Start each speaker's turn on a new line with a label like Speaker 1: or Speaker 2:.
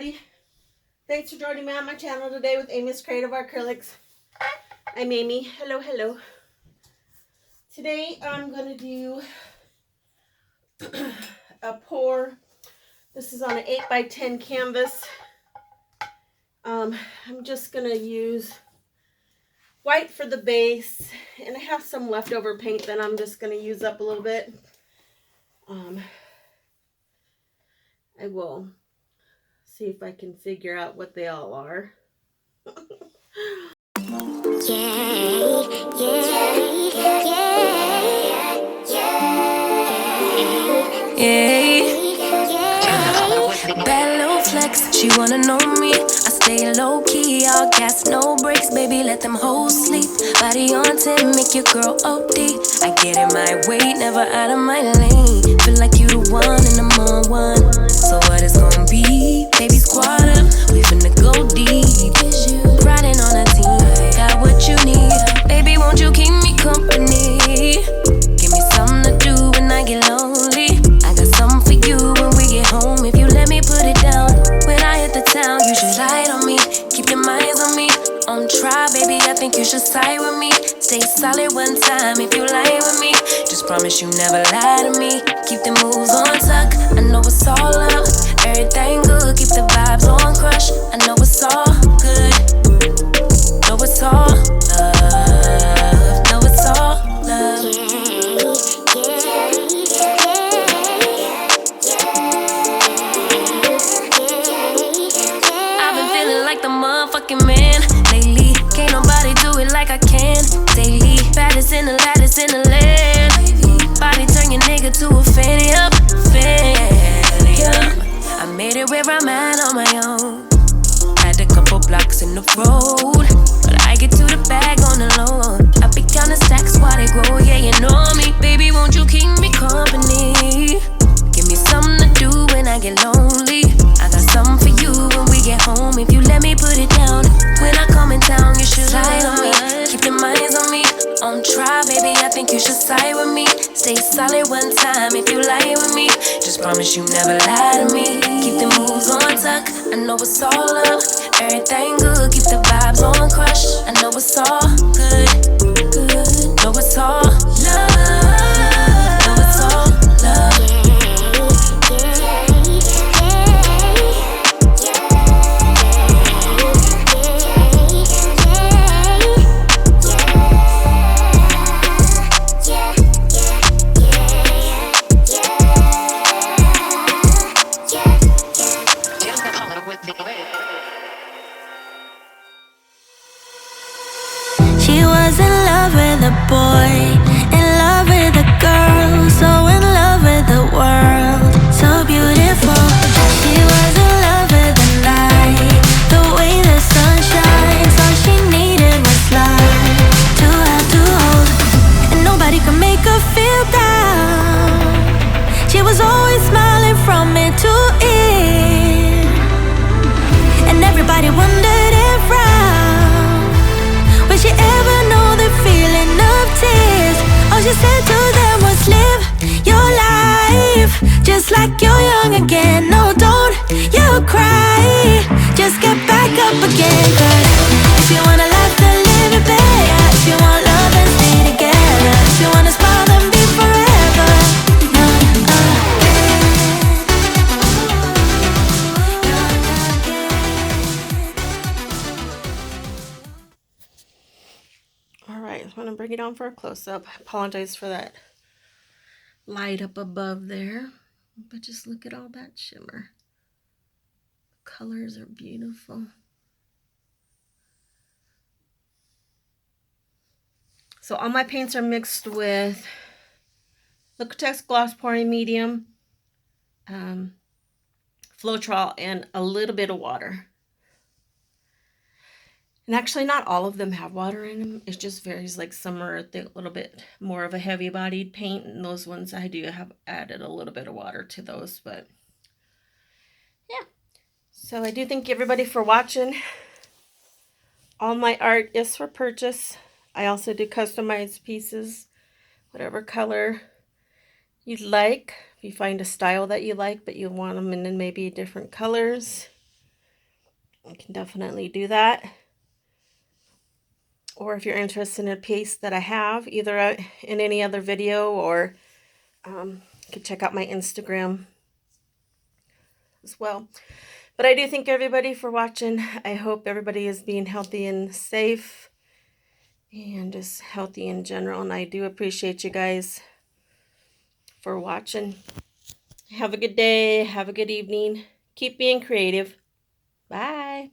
Speaker 1: everybody. Thanks for joining me on my channel today with Amy's Creative Acrylics. I'm Amy. Hello, hello. Today I'm going to do a pour. This is on an 8x10 canvas. I'm just going to use white for the base, and I have some leftover paint that I'm just going to use up a little bit. I will see if I can figure out what they all are.
Speaker 2: Bad little flex, she wanna know me. I stay low key, all gas, no brakes, baby, let them hoes sleep. Body on 10, make your girl OD. I get in my way, never out of my lane. Feel like you the one and I'm on one. So what it's gonna be? Baby, squad up, we finna go deep. Riding on a team, got what you need. Baby, won't you keep me company? Give me something to do when I get lonely. I got something for you when we get home. If you let me put it down, when I hit the town, you should slide on me. Keep your minds on me. On try, baby, I think you should side with me. Stay solid one time if you lie with me. Just promise you never lie to me. Keep the moves on tuck, I know it's all love. Everything good, keep the vibes on crush. I know it's all good. Know it's all love. Know it's all love. I've been feeling like the motherfucking man lately. Can't nobody do it like I can daily. Baddest in the lattice in the land. Body turn your nigga to a fanny up, fanny up. I made it where I'm at on my own. Had a couple blocks in the road, but I get to the bag on the low. I be counting stacks while they grow, yeah, you know me. Baby, won't you keep me company? Give me something to do when I get lonely. I got something for you when we get home. If you let me put it down, when I come in town, you should slide on me. Keep your minds on me. On try, baby, I think you should side with me. Stay solid one time if you lie with me. Just promise you never lie to me. Keep the moves on tuck, I know it's all love. Everything good, keep the vibes on crush. I know it's all good, good. Know it's all love. Know it's all love. She was in love with a boy, in love with a girl, so in love with the world, so beautiful. She was in love with the night, the way the sun shines. All she needed was love to have to hold, and nobody could make her feel down. She was always smiling from ear to ear, and everybody wondered if would she ever know the feeling of tears? All she said to them was live your life just like you're young again. No, don't you cry, just get back up again. Cause if you want a life, then live it better. If you want love, then stay together. If you want to smile, then be forever.
Speaker 1: Alright, I'm going to bring it on for a close-up. I apologize for that light up above there. But just look at all that shimmer. The colors are beautiful. So all my paints are mixed with Liquitex Gloss Pouring Medium, Floetrol, and a little bit of water. And actually not all of them have water in them. It just varies, like some are a little bit more of a heavy bodied paint, and those ones I do have added a little bit of water to those. But yeah, so I do thank everybody for watching. All my art is for purchase. I also do customized pieces, whatever color you'd like. If you find a style that you like but you want them in maybe different colors, you can definitely do that. Or if you're interested in a piece that I have, either in any other video, or you can check out my Instagram as well. But I do thank everybody for watching. I hope everybody is being healthy and safe, and just healthy in general. And I do appreciate you guys for watching. Have a good day. Have a good evening. Keep being creative. Bye.